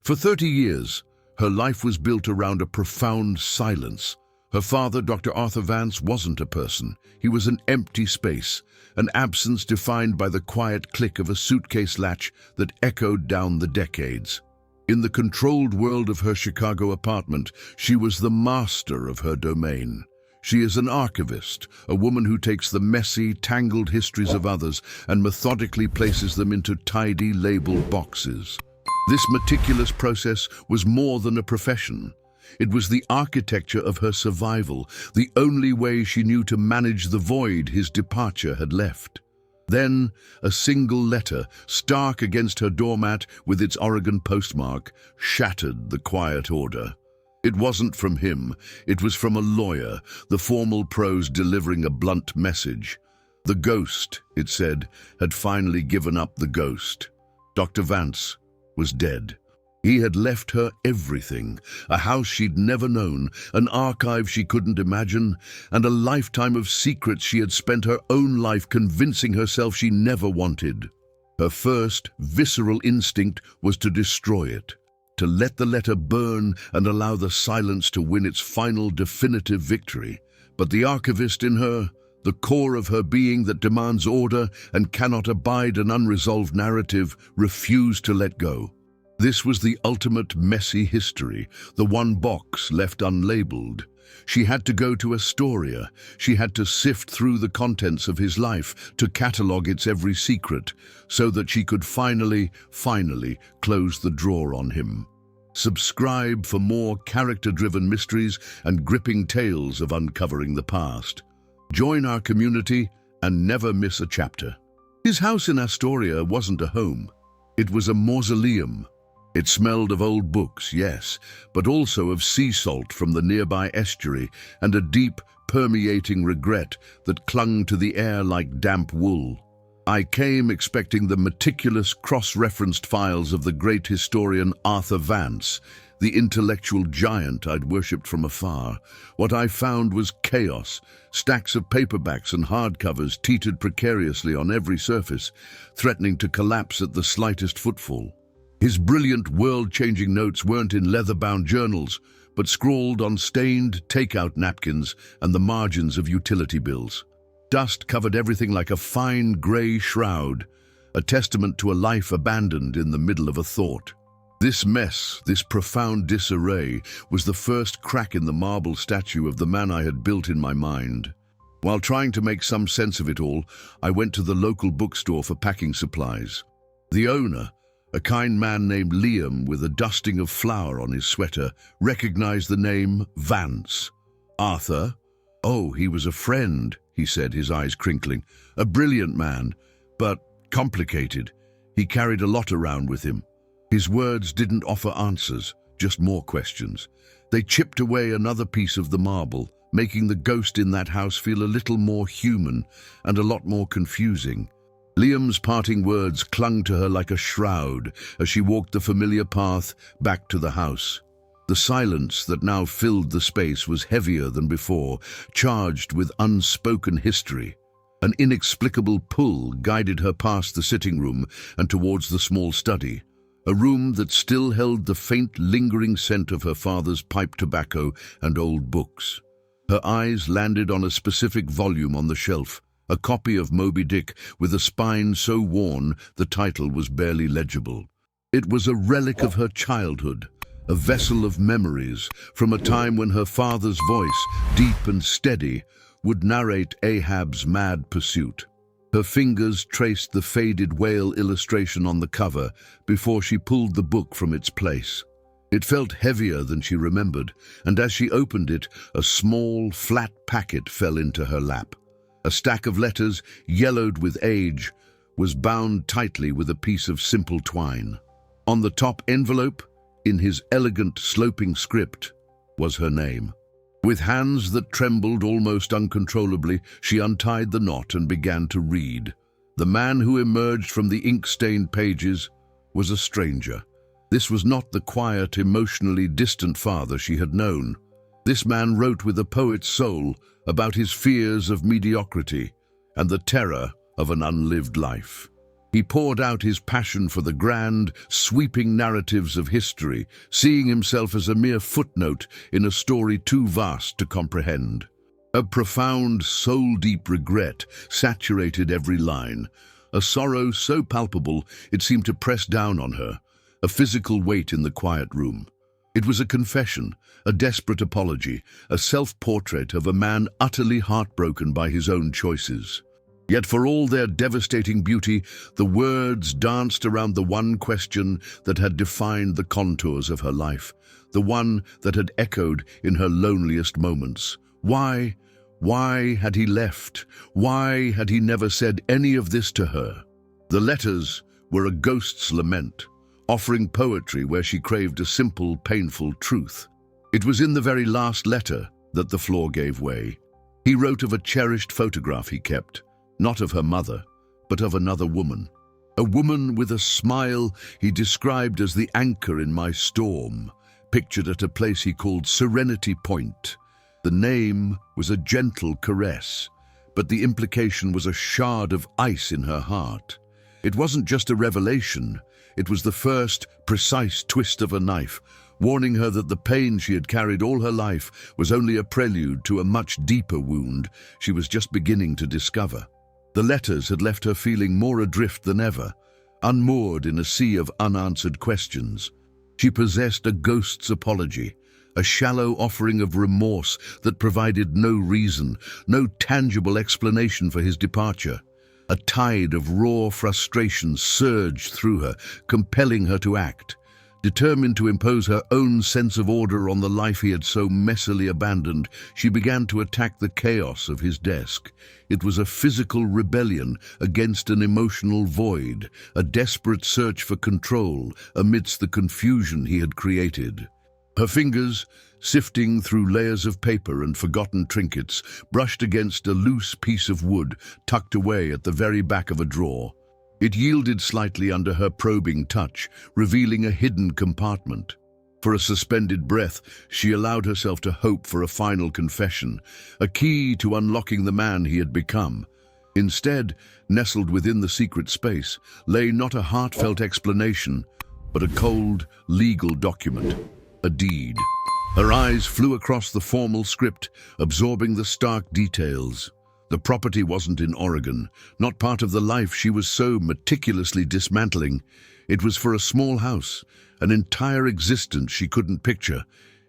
For 30 years, her life was built around a profound silence. Her father, Dr. Arthur Vance, wasn't a person. He was an empty space, an absence defined by the quiet click of a suitcase latch that echoed down the decades. In the controlled world of her Chicago apartment, she was the master of her domain. She is an archivist, a woman who takes the messy, tangled histories of others and methodically places them into tidy, labeled boxes. This meticulous process was more than a profession. It was the architecture of her survival, the only way she knew to manage the void his departure had left. Then, a single letter, stark against her doormat with its Oregon postmark, shattered the quiet order. It wasn't from him, it was from a lawyer, the formal prose delivering a blunt message. The ghost, it said, had finally given up the ghost. Dr. Vance was dead. He had left her everything, a house she'd never known, an archive she couldn't imagine, and a lifetime of secrets she had spent her own life convincing herself she never wanted. Her first, visceral instinct was to destroy it, to let the letter burn and allow the silence to win its final definitive victory. But the archivist in her, the core of her being that demands order and cannot abide an unresolved narrative, refused to let go. This was the ultimate messy history, the one box left unlabeled. She had to go to Astoria. She had to sift through the contents of his life, to catalog its every secret, so that she could finally close the drawer on him. Subscribe for more character-driven mysteries and gripping tales of uncovering the past. Join our community and never miss a chapter. His house in Astoria wasn't a home. It was a mausoleum. It smelled of old books, yes, but also of sea salt from the nearby estuary and a deep, permeating regret that clung to the air like damp wool. I came expecting the meticulous, cross-referenced files of the great historian Arthur Vance, the intellectual giant I'd worshipped from afar. What I found was chaos. Stacks of paperbacks and hardcovers teetered precariously on every surface, threatening to collapse at the slightest footfall. His brilliant, world-changing notes weren't in leather-bound journals, but scrawled on stained takeout napkins and the margins of utility bills. Dust covered everything like a fine grey shroud, a testament to a life abandoned in the middle of a thought. This mess, this profound disarray, was the first crack in the marble statue of the man I had built in my mind. While trying to make some sense of it all, I went to the local bookstore for packing supplies. The owner, a kind man named Liam with a dusting of flour on his sweater, recognized the name Vance. Arthur? Oh, he was a friend, he said, his eyes crinkling. A brilliant man, but complicated. He carried a lot around with him. His words didn't offer answers, just more questions. They chipped away another piece of the marble, making the ghost in that house feel a little more human and a lot more confusing. Liam's parting words clung to her like a shroud as she walked the familiar path back to the house. The silence that now filled the space was heavier than before, charged with unspoken history. An inexplicable pull guided her past the sitting room and towards the small study, a room that still held the faint, lingering scent of her father's pipe tobacco and old books. Her eyes landed on a specific volume on the shelf, a copy of Moby Dick with a spine so worn the title was barely legible. It was a relic of her childhood, a vessel of memories from a time when her father's voice, deep and steady, would narrate Ahab's mad pursuit. Her fingers traced the faded whale illustration on the cover before she pulled the book from its place. It felt heavier than she remembered, and as she opened it, a small, flat packet fell into her lap. A stack of letters, yellowed with age, was bound tightly with a piece of simple twine. On the top envelope, in his elegant, sloping script, was her name. With hands that trembled almost uncontrollably, she untied the knot and began to read. The man who emerged from the ink-stained pages was a stranger. This was not the quiet, emotionally distant father she had known. This man wrote with a poet's soul about his fears of mediocrity and the terror of an unlived life. He poured out his passion for the grand, sweeping narratives of history, seeing himself as a mere footnote in a story too vast to comprehend. A profound, soul-deep regret saturated every line, a sorrow so palpable it seemed to press down on her, a physical weight in the quiet room. It was a confession, a desperate apology, a self-portrait of a man utterly heartbroken by his own choices. Yet for all their devastating beauty, the words danced around the one question that had defined the contours of her life, the one that had echoed in her loneliest moments. Why? Why had he left? Why had he never said any of this to her? The letters were a ghost's lament, offering poetry where she craved a simple, painful truth. It was in the very last letter that the floor gave way. He wrote of a cherished photograph he kept, not of her mother, but of another woman. A woman with a smile he described as the anchor in my storm, pictured at a place he called Serenity Point. The name was a gentle caress, but the implication was a shard of ice in her heart. It wasn't just a revelation, it was the first precise twist of a knife, warning her that the pain she had carried all her life was only a prelude to a much deeper wound she was just beginning to discover. The letters had left her feeling more adrift than ever, unmoored in a sea of unanswered questions. She possessed a ghost's apology, a shallow offering of remorse that provided no reason, no tangible explanation for his departure. A tide of raw frustration surged through her, compelling her to act. Determined to impose her own sense of order on the life he had so messily abandoned, she began to attack the chaos of his desk. It was a physical rebellion against an emotional void, a desperate search for control amidst the confusion he had created. Her fingers, sifting through layers of paper and forgotten trinkets, brushed against a loose piece of wood tucked away at the very back of a drawer. It yielded slightly under her probing touch, revealing a hidden compartment. For a suspended breath, she allowed herself to hope for a final confession, a key to unlocking the man he had become. Instead, nestled within the secret space, lay not a heartfelt explanation, but a cold, legal document, a deed. Her eyes flew across the formal script, absorbing the stark details. The property wasn't in Oregon, not part of the life she was so meticulously dismantling. It was for a small house, an entire existence she couldn't picture,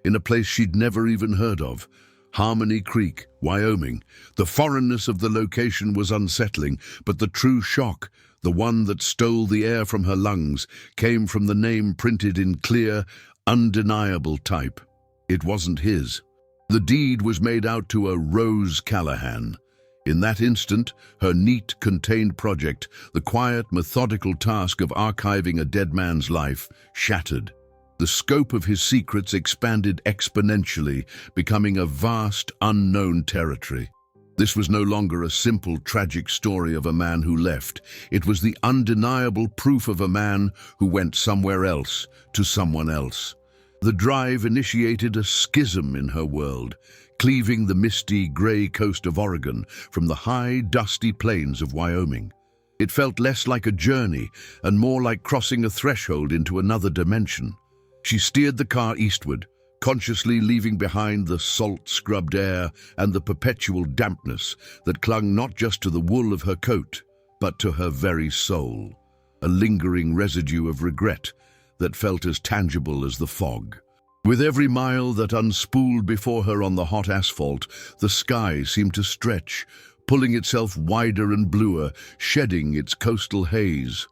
in a place she'd never even heard of. Harmony Creek, Wyoming. The foreignness of the location was unsettling, but the true shock, the one that stole the air from her lungs, came from the name printed in clear, undeniable type. It wasn't his. The deed was made out to a Rose Callahan. In that instant, her neat, contained project, the quiet, methodical task of archiving a dead man's life, shattered. The scope of his secrets expanded exponentially, becoming a vast, unknown territory. This was no longer a simple, tragic story of a man who left. It was the undeniable proof of a man who went somewhere else, to someone else. The drive initiated a schism in her world, cleaving the misty, gray coast of Oregon from the high, dusty plains of Wyoming. It felt less like a journey and more like crossing a threshold into another dimension. She steered the car eastward, consciously leaving behind the salt-scrubbed air and the perpetual dampness that clung not just to the wool of her coat, but to her very soul, a lingering residue of regret that felt as tangible as the fog. With every mile that unspooled before her on the hot asphalt, the sky seemed to stretch, pulling itself wider and bluer, shedding its coastal haze.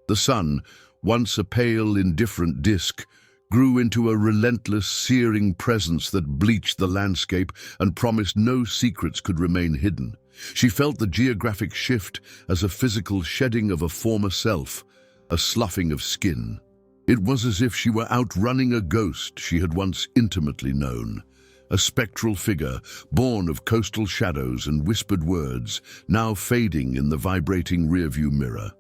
The sun, once a pale, indifferent disk, grew into a relentless, searing presence that bleached the landscape and promised no secrets could remain hidden. She felt the geographic shift as a physical shedding of a former self, a sloughing of skin. It was as if she were outrunning a ghost she had once intimately known, a spectral figure born of coastal shadows and whispered words, now fading in the vibrating rearview mirror.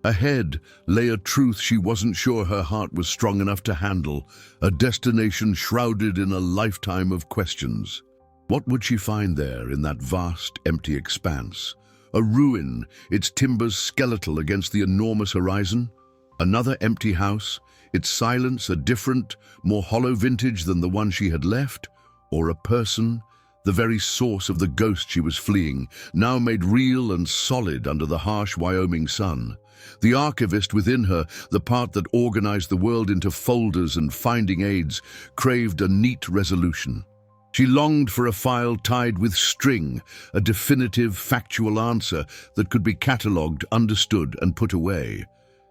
Ahead lay a truth she wasn't sure her heart was strong enough to handle, a destination shrouded in a lifetime of questions. What would she find there in that vast, empty expanse? A ruin, its timbers skeletal against the enormous horizon. Another empty house, its silence a different, more hollow vintage than the one she had left. Or a person, the very source of the ghost she was fleeing, now made real and solid under the harsh Wyoming sun. The archivist within her, the part that organized the world into folders and finding aids, craved a neat resolution. She longed for a file tied with string, a definitive, factual answer that could be catalogued, understood, and put away.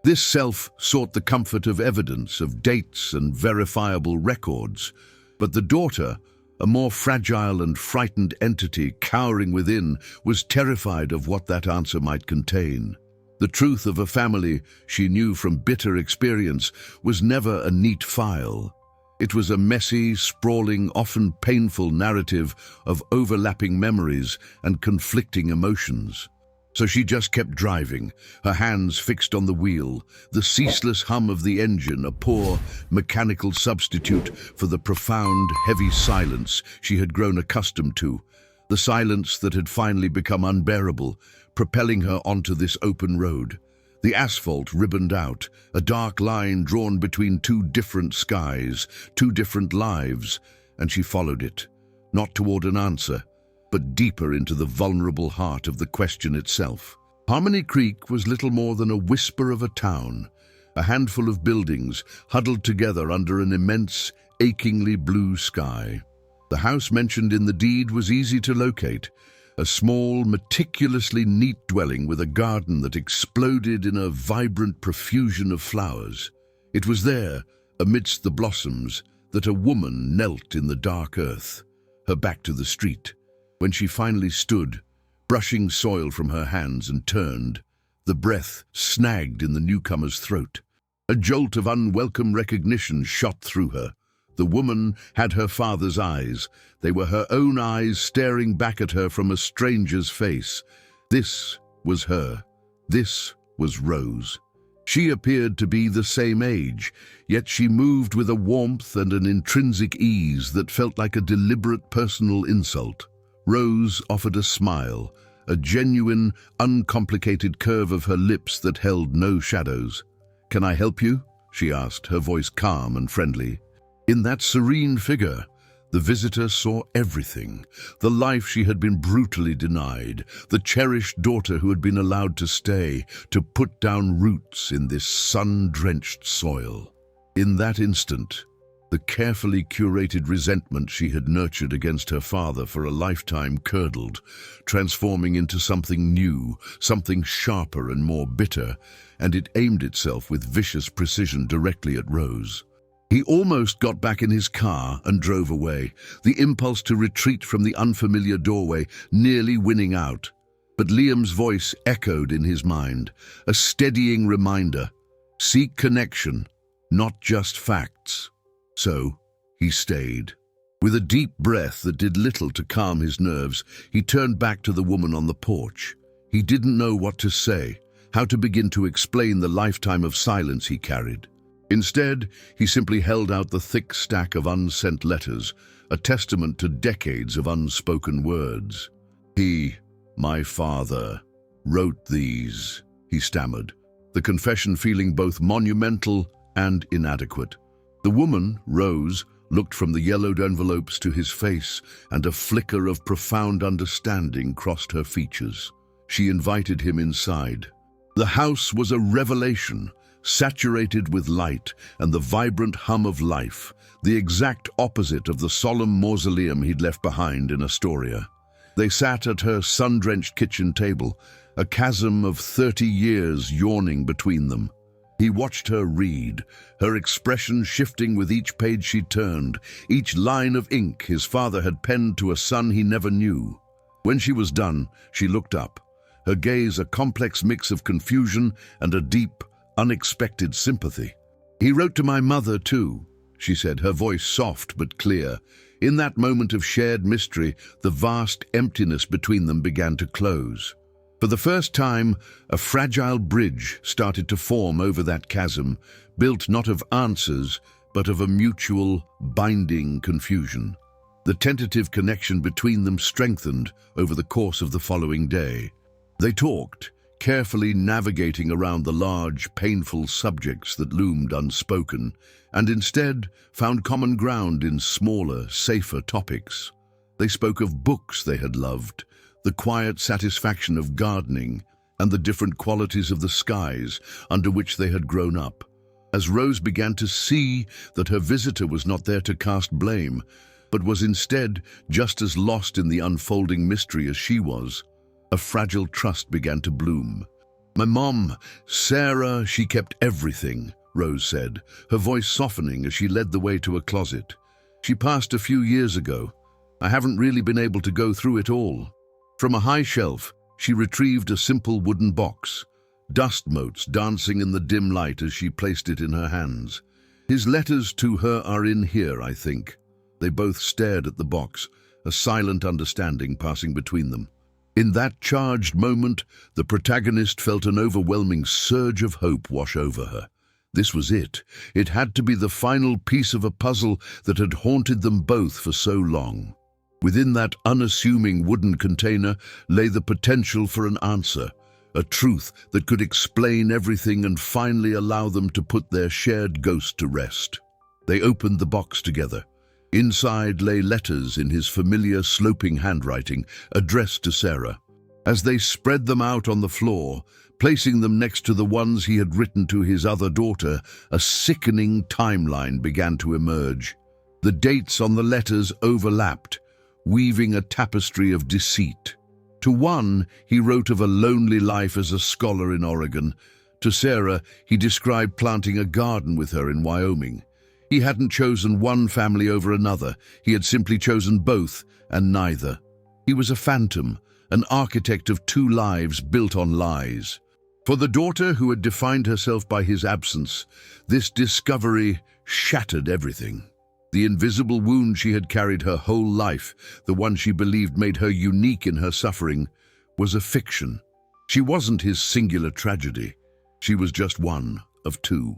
This self sought the comfort of evidence, of dates and verifiable records. But the daughter, a more fragile and frightened entity cowering within, was terrified of what that answer might contain. The truth of a family, she knew from bitter experience, was never a neat file. It was a messy, sprawling, often painful narrative of overlapping memories and conflicting emotions. So she just kept driving, her hands fixed on the wheel, the ceaseless hum of the engine, a poor, mechanical substitute for the profound, heavy silence she had grown accustomed to, the silence that had finally become unbearable, propelling her onto this open road. The asphalt ribboned out, a dark line drawn between two different skies, two different lives, and she followed it, not toward an answer, but deeper into the vulnerable heart of the question itself. Harmony Creek was little more than a whisper of a town, a handful of buildings huddled together under an immense, achingly blue sky. The house mentioned in the deed was easy to locate, a small, meticulously neat dwelling with a garden that exploded in a vibrant profusion of flowers. It was there, amidst the blossoms, that a woman knelt in the dark earth, her back to the street. When she finally stood, brushing soil from her hands and turned, the breath snagged in the newcomer's throat. A jolt of unwelcome recognition shot through her. The woman had her father's eyes. They were her own eyes staring back at her from a stranger's face. This was her. This was Rose. She appeared to be the same age, yet she moved with a warmth and an intrinsic ease that felt like a deliberate personal insult. Rose offered a smile, a genuine, uncomplicated curve of her lips that held no shadows. "Can I help you?" she asked, her voice calm and friendly. In that serene figure, the visitor saw everything: the life she had been brutally denied, the cherished daughter who had been allowed to stay, to put down roots in this sun-drenched soil. In that instant, the carefully curated resentment she had nurtured against her father for a lifetime curdled, transforming into something new, something sharper and more bitter, and it aimed itself with vicious precision directly at Rose. He almost got back in his car and drove away, the impulse to retreat from the unfamiliar doorway nearly winning out. But Liam's voice echoed in his mind, a steadying reminder: seek connection, not just facts. So he stayed. With a deep breath that did little to calm his nerves, he turned back to the woman on the porch. He didn't know what to say, how to begin to explain the lifetime of silence he carried. Instead, he simply held out the thick stack of unsent letters, a testament to decades of unspoken words. My father, wrote these," he stammered, the confession feeling both monumental and inadequate. The woman, Rose, looked from the yellowed envelopes to his face, and a flicker of profound understanding crossed her features. She invited him inside. The house was a revelation, saturated with light and the vibrant hum of life, the exact opposite of the solemn mausoleum he'd left behind in Astoria. They sat at her sun-drenched kitchen table, a chasm of 30 years yawning between them. He watched her read, her expression shifting with each page she turned, each line of ink his father had penned to a son he never knew. When she was done, she looked up, her gaze a complex mix of confusion and a deep, unexpected sympathy. "He wrote to my mother, too," she said, her voice soft but clear. In that moment of shared mystery, the vast emptiness between them began to close. For the first time, a fragile bridge started to form over that chasm, built not of answers, but of a mutual, binding confusion. The tentative connection between them strengthened over the course of the following day. They talked, carefully navigating around the large, painful subjects that loomed unspoken, and instead found common ground in smaller, safer topics. They spoke of books they had loved, the quiet satisfaction of gardening, and the different qualities of the skies under which they had grown up. As Rose began to see that her visitor was not there to cast blame, but was instead just as lost in the unfolding mystery as she was, a fragile trust began to bloom. "My mom, Sarah, she kept everything," Rose said, her voice softening as she led the way to a closet. "She passed a few years ago. I haven't really been able to go through it all." From a high shelf, she retrieved a simple wooden box, dust motes dancing in the dim light as she placed it in her hands. "His letters to her are in here, I think." They both stared at the box, a silent understanding passing between them. In that charged moment, the protagonist felt an overwhelming surge of hope wash over her. This was it. It had to be the final piece of a puzzle that had haunted them both for so long. Within that unassuming wooden container lay the potential for an answer, a truth that could explain everything and finally allow them to put their shared ghost to rest. They opened the box together. Inside lay letters in his familiar sloping handwriting, addressed to Sarah. As they spread them out on the floor, placing them next to the ones he had written to his other daughter, a sickening timeline began to emerge. The dates on the letters overlapped, weaving a tapestry of deceit. To one, he wrote of a lonely life as a scholar in Oregon. To Sarah, he described planting a garden with her in Wyoming. He hadn't chosen one family over another. He had simply chosen both, and neither. He was a phantom, an architect of two lives built on lies. For the daughter who had defined herself by his absence, this discovery shattered everything. The invisible wound she had carried her whole life, the one she believed made her unique in her suffering, was a fiction. She wasn't his singular tragedy. She was just one of two.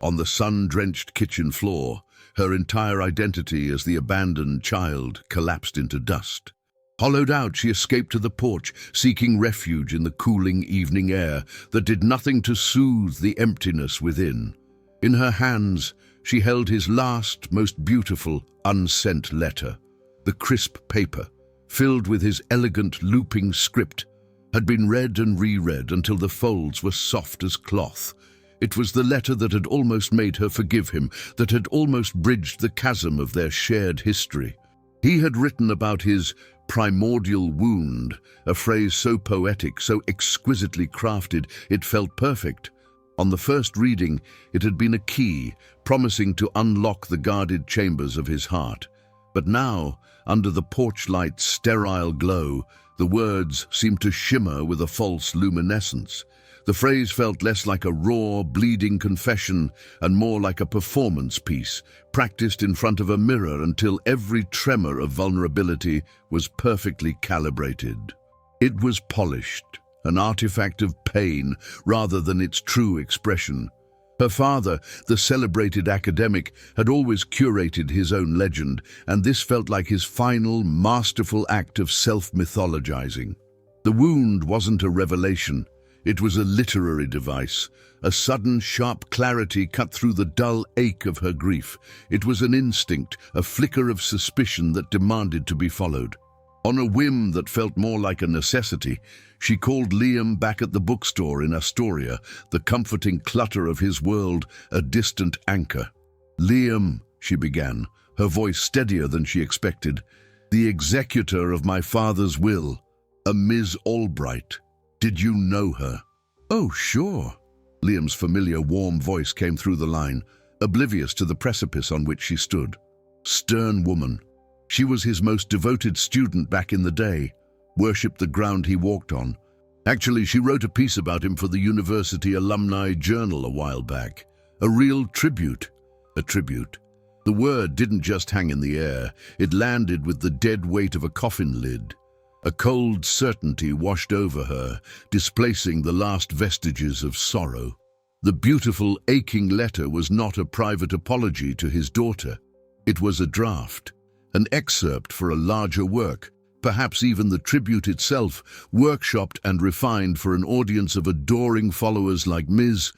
On the sun-drenched kitchen floor, her entire identity as the abandoned child collapsed into dust. Hollowed out, she escaped to the porch, seeking refuge in the cooling evening air that did nothing to soothe the emptiness within. In her hands, she held his last, most beautiful, unsent letter. The crisp paper, filled with his elegant, looping script, had been read and reread until the folds were soft as cloth. It was the letter that had almost made her forgive him, that had almost bridged the chasm of their shared history. He had written about his primordial wound, a phrase so poetic, so exquisitely crafted, it felt perfect. On the first reading, it had been a key, promising to unlock the guarded chambers of his heart. But now, under the porch light's sterile glow, the words seemed to shimmer with a false luminescence. The phrase felt less like a raw, bleeding confession and more like a performance piece, practiced in front of a mirror until every tremor of vulnerability was perfectly calibrated. It was polished, an artifact of pain rather than its true expression. Her father, the celebrated academic, had always curated his own legend, and this felt like his final, masterful act of self-mythologizing. The wound wasn't a revelation. It was a literary device. A sudden, sharp clarity cut through the dull ache of her grief. It was an instinct, a flicker of suspicion that demanded to be followed. On a whim that felt more like a necessity, she called Liam back at the bookstore in Astoria, the comforting clutter of his world a distant anchor. "Liam," she began, her voice steadier than she expected, "the executor of my father's will, a Miss Albright. Did you know her?" "Oh, sure." Liam's familiar warm voice came through the line, oblivious to the precipice on which she stood. Stern woman. She was his most devoted student back in the day, worshipped the ground he walked on. Actually, she wrote a piece about him for the University Alumni Journal a while back. A real tribute. A tribute. The word didn't just hang in the air, it landed with the dead weight of a coffin lid. A cold certainty washed over her, displacing the last vestiges of sorrow. The beautiful, aching letter was not a private apology to his daughter. It was a draft, an excerpt for a larger work, perhaps even the tribute itself, workshopped and refined for an audience of adoring followers like Ms.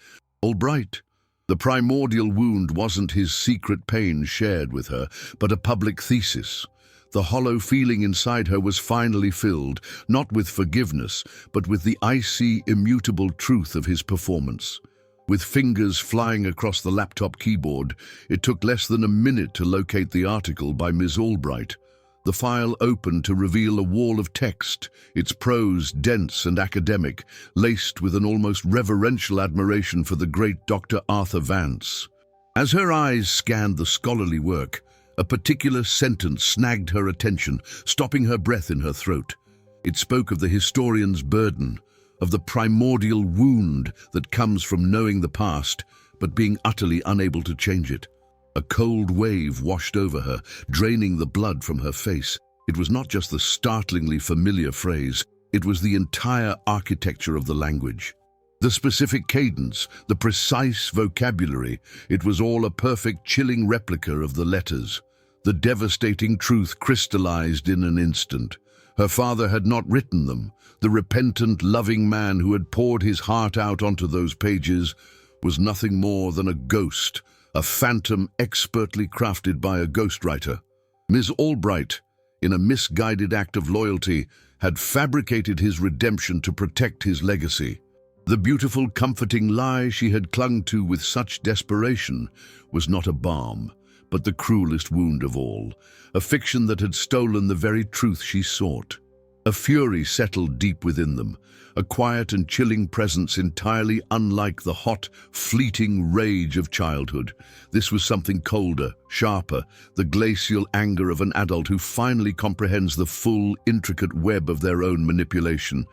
Albright. The primordial wound wasn't his secret pain shared with her, but a public thesis. The hollow feeling inside her was finally filled, not with forgiveness, but with the icy, immutable truth of his performance. With fingers flying across the laptop keyboard, it took less than a minute to locate the article by Ms. Albright. The file opened to reveal a wall of text, its prose dense and academic, laced with an almost reverential admiration for the great Dr. Arthur Vance. As her eyes scanned the scholarly work, a particular sentence snagged her attention, stopping her breath in her throat. It spoke of the historian's burden, of the primordial wound that comes from knowing the past, but being utterly unable to change it. A cold wave washed over her, draining the blood from her face. It was not just the startlingly familiar phrase, it was the entire architecture of the language. The specific cadence, the precise vocabulary, it was all a perfect, chilling replica of the letters. The devastating truth crystallized in an instant. Her father had not written them. The repentant, loving man who had poured his heart out onto those pages was nothing more than a ghost, a phantom expertly crafted by a ghostwriter. Ms. Albright, in a misguided act of loyalty, had fabricated his redemption to protect his legacy. The beautiful, comforting lie she had clung to with such desperation was not a balm, but the cruelest wound of all, a fiction that had stolen the very truth she sought. A fury settled deep within them, a quiet and chilling presence entirely unlike the hot, fleeting rage of childhood. This was something colder, sharper, the glacial anger of an adult who finally comprehends the full, intricate web of their own manipulation.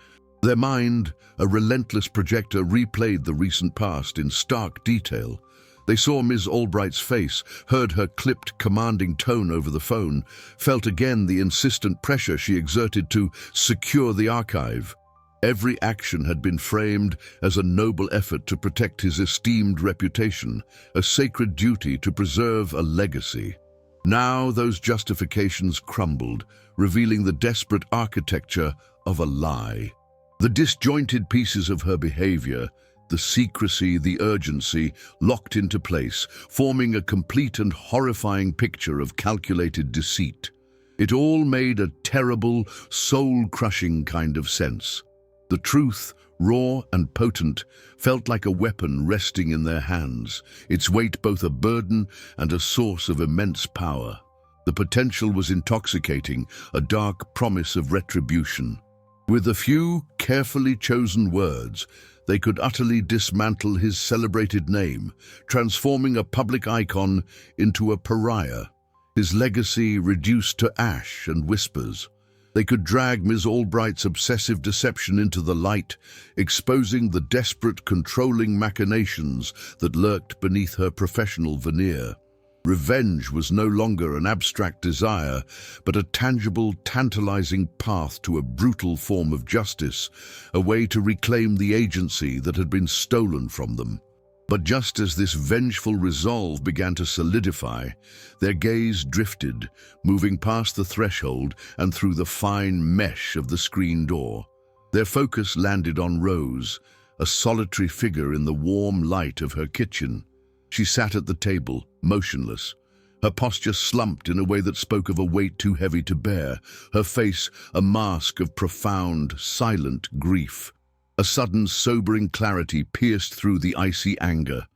Their mind, a relentless projector, replayed the recent past in stark detail. They saw Ms. Albright's face, heard her clipped, commanding tone over the phone, felt again the insistent pressure she exerted to secure the archive. Every action had been framed as a noble effort to protect his esteemed reputation, a sacred duty to preserve a legacy. Now those justifications crumbled, revealing the desperate architecture of a lie. The disjointed pieces of her behavior, the secrecy, the urgency, locked into place, forming a complete and horrifying picture of calculated deceit. It all made a terrible, soul-crushing kind of sense. The truth, raw and potent, felt like a weapon resting in their hands, its weight both a burden and a source of immense power. The potential was intoxicating, a dark promise of retribution. With a few carefully chosen words, they could utterly dismantle his celebrated name, transforming a public icon into a pariah, his legacy reduced to ash and whispers. They could drag Ms. Albright's obsessive deception into the light, exposing the desperate, controlling machinations that lurked beneath her professional veneer. Revenge was no longer an abstract desire, but a tangible, tantalizing path to a brutal form of justice, a way to reclaim the agency that had been stolen from them. But just as this vengeful resolve began to solidify, their gaze drifted, moving past the threshold and through the fine mesh of the screen door. Their focus landed on Rose, a solitary figure in the warm light of her kitchen. She sat at the table, motionless, her posture slumped in a way that spoke of a weight too heavy to bear, her face a mask of profound, silent grief. A sudden, sobering clarity pierced through the icy anger.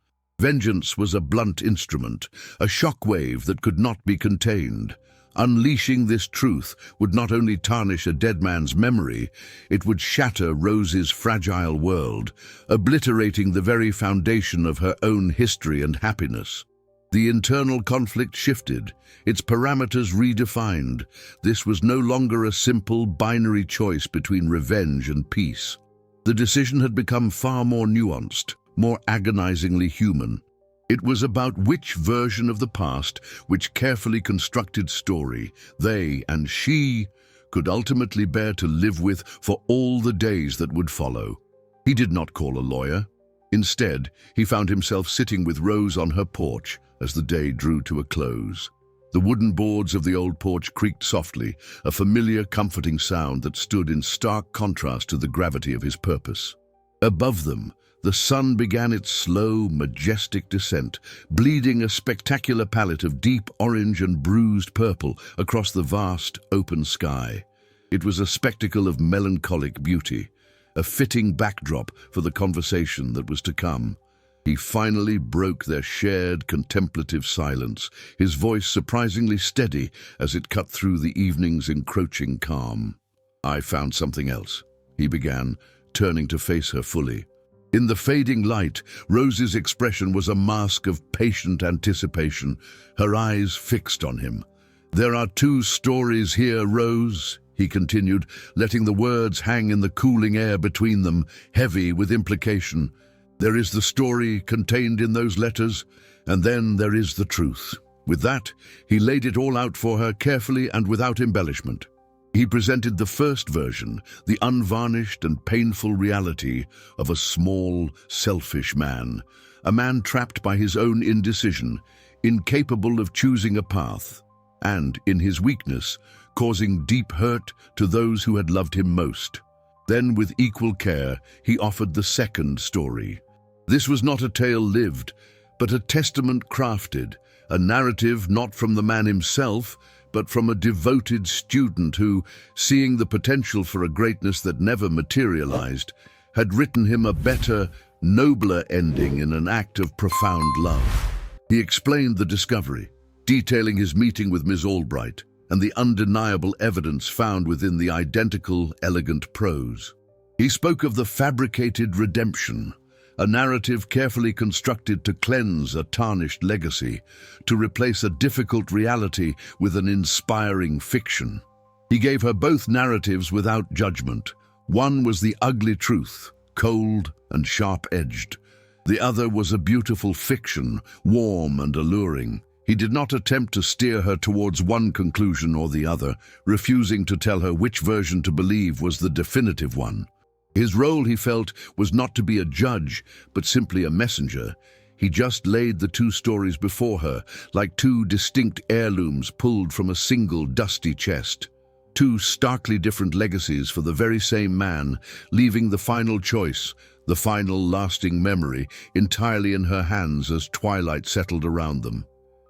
Vengeance was a blunt instrument, a shockwave that could not be contained. Unleashing this truth would not only tarnish a dead man's memory, it would shatter Rose's fragile world, obliterating the very foundation of her own history and happiness. The internal conflict shifted, its parameters redefined. This was no longer a simple binary choice between revenge and peace. The decision had become far more nuanced, more agonizingly human. It was about which version of the past, which carefully constructed story, they and she could ultimately bear to live with for all the days that would follow. He did not call a lawyer. Instead, he found himself sitting with Rose on her porch as the day drew to a close. The wooden boards of the old porch creaked softly, a familiar, comforting sound that stood in stark contrast to the gravity of his purpose. Above them, the sun began its slow, majestic descent, bleeding a spectacular palette of deep orange and bruised purple across the vast, open sky. It was a spectacle of melancholic beauty, a fitting backdrop for the conversation that was to come. He finally broke their shared, contemplative silence, his voice surprisingly steady as it cut through the evening's encroaching calm. "I found something else," he began, turning to face her fully. In the fading light, Rose's expression was a mask of patient anticipation, her eyes fixed on him. "There are two stories here, Rose," he continued, letting the words hang in the cooling air between them, heavy with implication. "There is the story contained in those letters, and then there is the truth." With that, he laid it all out for her carefully and without embellishment. He presented the first version, the unvarnished and painful reality of a small, selfish man, a man trapped by his own indecision, incapable of choosing a path, and, in his weakness, causing deep hurt to those who had loved him most. Then, with equal care, he offered the second story. This was not a tale lived, but a testament crafted, a narrative not from the man himself, but from a devoted student who, seeing the potential for a greatness that never materialized, had written him a better, nobler ending in an act of profound love. He explained the discovery, detailing his meeting with Miss Albright and the undeniable evidence found within the identical, elegant prose. He spoke of the fabricated redemption, a narrative carefully constructed to cleanse a tarnished legacy, to replace a difficult reality with an inspiring fiction. He gave her both narratives without judgment. One was the ugly truth, cold and sharp-edged. The other was a beautiful fiction, warm and alluring. He did not attempt to steer her towards one conclusion or the other, refusing to tell her which version to believe was the definitive one. His role, he felt, was not to be a judge, but simply a messenger. He just laid the two stories before her, like two distinct heirlooms pulled from a single dusty chest. Two starkly different legacies for the very same man, leaving the final choice, the final lasting memory, entirely in her hands as twilight settled around them.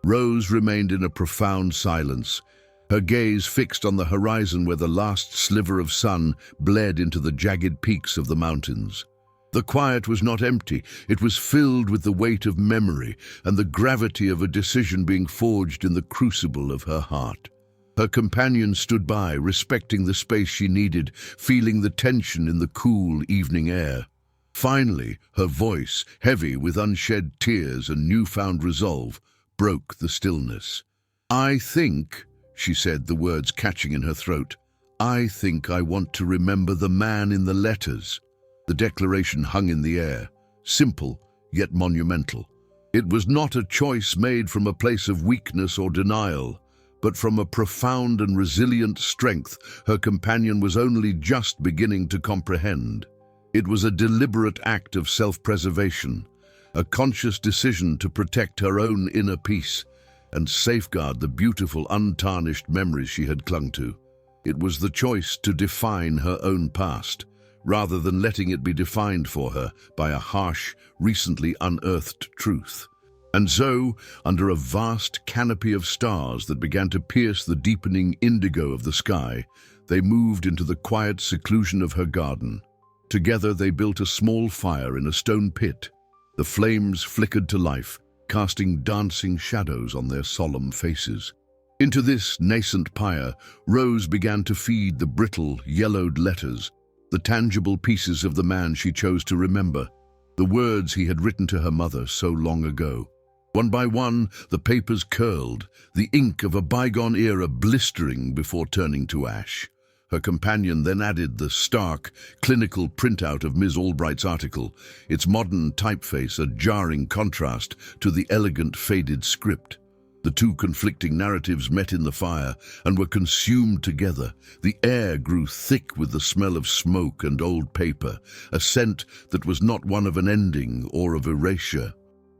Rose remained in a profound silence, her gaze fixed on the horizon where the last sliver of sun bled into the jagged peaks of the mountains. The quiet was not empty, it was filled with the weight of memory and the gravity of a decision being forged in the crucible of her heart. Her companion stood by, respecting the space she needed, feeling the tension in the cool evening air. Finally, her voice, heavy with unshed tears and newfound resolve, broke the stillness. "I think," she said, the words catching in her throat, "I think I want to remember the man in the letters." The declaration hung in the air, simple yet monumental. It was not a choice made from a place of weakness or denial, but from a profound and resilient strength her companion was only just beginning to comprehend. It was a deliberate act of self-preservation, a conscious decision to protect her own inner peace and safeguard the beautiful, untarnished memories she had clung to. It was the choice to define her own past, rather than letting it be defined for her by a harsh, recently unearthed truth. And so, under a vast canopy of stars that began to pierce the deepening indigo of the sky, they moved into the quiet seclusion of her garden. Together they built a small fire in a stone pit. The flames flickered to life, casting dancing shadows on their solemn faces. Into this nascent pyre, Rose began to feed the brittle, yellowed letters, the tangible pieces of the man she chose to remember, the words he had written to her mother so long ago. One by one, the papers curled, the ink of a bygone era blistering before turning to ash. Her companion then added the stark, clinical printout of Ms. Albright's article, its modern typeface a jarring contrast to the elegant, faded script. The two conflicting narratives met in the fire and were consumed together. The air grew thick with the smell of smoke and old paper, a scent that was not one of an ending or of erasure.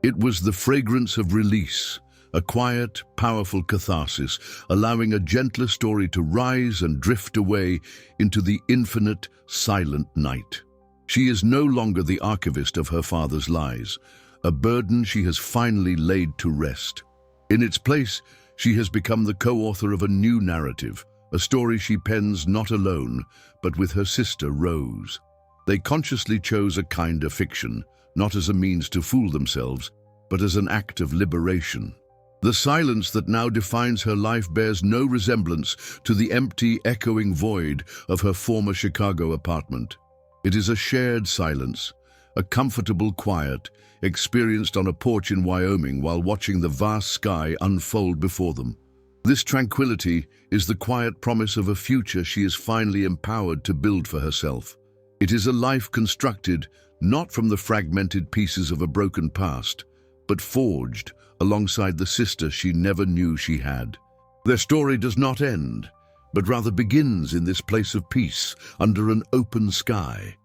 It was the fragrance of release, a quiet, powerful catharsis, allowing a gentler story to rise and drift away into the infinite, silent night. She is no longer the archivist of her father's lies, a burden she has finally laid to rest. In its place, she has become the co-author of a new narrative, a story she pens not alone, but with her sister Rose. They consciously chose a kinder fiction, not as a means to fool themselves, but as an act of liberation. The silence that now defines her life bears no resemblance to the empty, echoing void of her former Chicago apartment. It is a shared silence, a comfortable quiet, experienced on a porch in Wyoming while watching the vast sky unfold before them. This tranquility is the quiet promise of a future she is finally empowered to build for herself. It is a life constructed not from the fragmented pieces of a broken past, but forged alongside the sister she never knew she had. Their story does not end, but rather begins in this place of peace under an open sky.